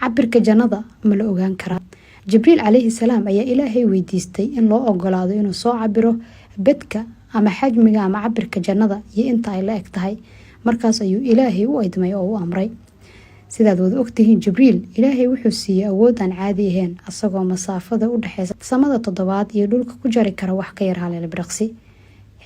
cabirka jannada ma la ogaan karaa? Jibriil calayhi salaam ayaa Ilaahay weydiistay in loo ogolaado inuu soo cabiro bedka ama xajmiga ama cabirka jannada iyo inta ay la eg tahay. Markaas ayuu Ilaahay u idmay oo u amray. sidaad wada ogtihiin Jibriil Ilaahay wuxuu siiyay awood aan caadi ahayn asagoo masaafada u dhaxaysa samada 7 iyo dhulka ku jari kara wax ka yar hal ilbiriqsi.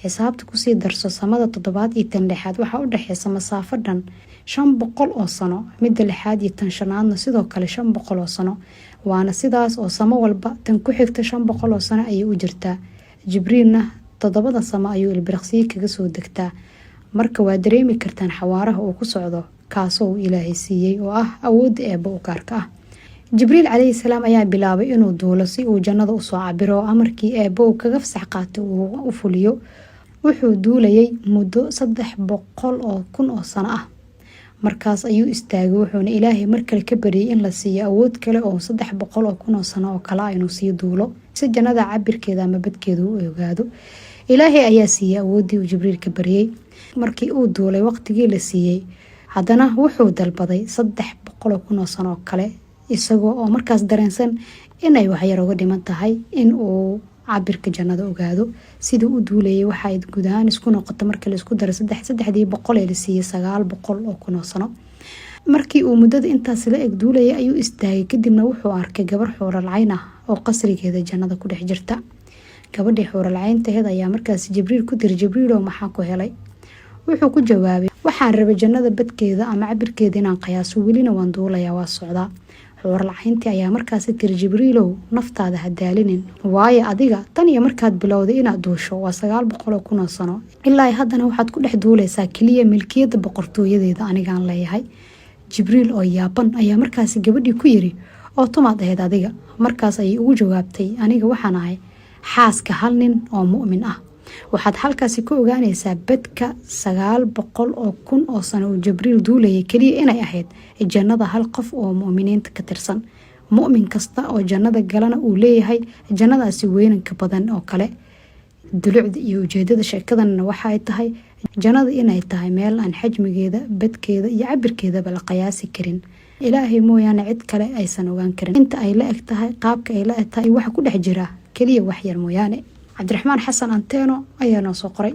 xisaabta ku sii darso samada 7 iyo tan 6 waxa u dhaxaysa masaafo dhan 500 oo sano, midda 6 iyo tan 5aadna sidoo kale 500 oo sano. waana sidaas oo samo walba tan ku xigta 500 oo sano ayay u jirtaa. Jibriilna 7 samo ayuu ilbiriqsi kaga soo degtaa. marka waa dareemi kartaan xawaaraha uu ku socdo kaasoo Ilaahay siiyay oo ah awood eebba u gaarka ah. Jibriil calayhi salaam ayaa bilaabay inuu duulo si uu jannada u soo cabiro amarkii eebba uu kaga fasax qaatay uu u fuliyo. wuxuu duulayay muddo 300,000 oo sano ah. markaas ayuu istaagay wuxuuna Ilaahay markale ka bariyay in la siiyo awood kale oo 300,000 oo sano oo kale inuu sii duulo si jannada cabirkeeda ama badkeedu u ogaado. Ilaahay ayaa siiyay awoodii uu Jibriil ka bariyay. markii uu duulay waqtigii la siiyay haddana wuxuu dalbaday 300,000 oo sano kale isagoo oo markaas dareensan inay wax yar uga dhiman tahay in uu cabirka jannada ogaado. sidii uu duulayay waxa ay guud ahaan isku noqotay markii la isku daro 300 ee la siiyay 900,000 oo sano. markii uu muddada intaas la eg duulayay ayuu istaagay kadibna wuxuu arkay gabar xuural cayn ah oo qasrigeeda jannada ku dhex jirta. gabadhii xuural caynteed ayaa markaas Jibriil ku diray, Jibriil oo maxaa ku helay? wuxuu ku jawaabay, waxaan rabay jannada badkeeda ama cabirkeeda inaan qiyaaso, welina waan duulayaa waa socdaa. xuural cayntii ayaa markaas tiri, Jibriilow naftaada ha daalinin, waayo adiga tan iyo markaad bilowday inaad duusho waa 900,000 oo sano ilaa haddana waxaad ku dhex duulaysaa kaliya milkiyada boqortooyadeeda anigaan leeyahay. Jibriil oo yaaban ayaa markaas gabadhii ku yiri, oo tumaad ahayd adiga? markaas ayay ugu jawaabtay, aniga waxaan ahay xaaska hal nin oo mu'min ah. waxaad halkaasi ku ogaanaysaa badka 900,000 oo sano oo Jibriil duulayay kaliya inay ahayd jannada hal qof oo mu'miniinta ka tirsan. mu'min kasta oo jannada galana uu leeyahay jannadaasi weynanka badan oo kale. dulucda iyo ujeedada sheekadanna waxa ay tahay jannada inay tahay meel aan xajmigeeda, badkeeda iyo cabirkeedaba la qiyaasi karin. Ilaahay mooyaane cid kale aysan ogaan karin inta ay la eg tahay, qaabka ay la eg tahay, waxa ku dhex jira kaliya wax yar mooyaane. cabdiraxmaan xasan anteeno ayaa noo soo qoray.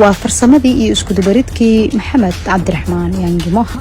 waa farsamadii iyo isku dubaridkii Maxamed Cabdiraxmaan Yaangimoha.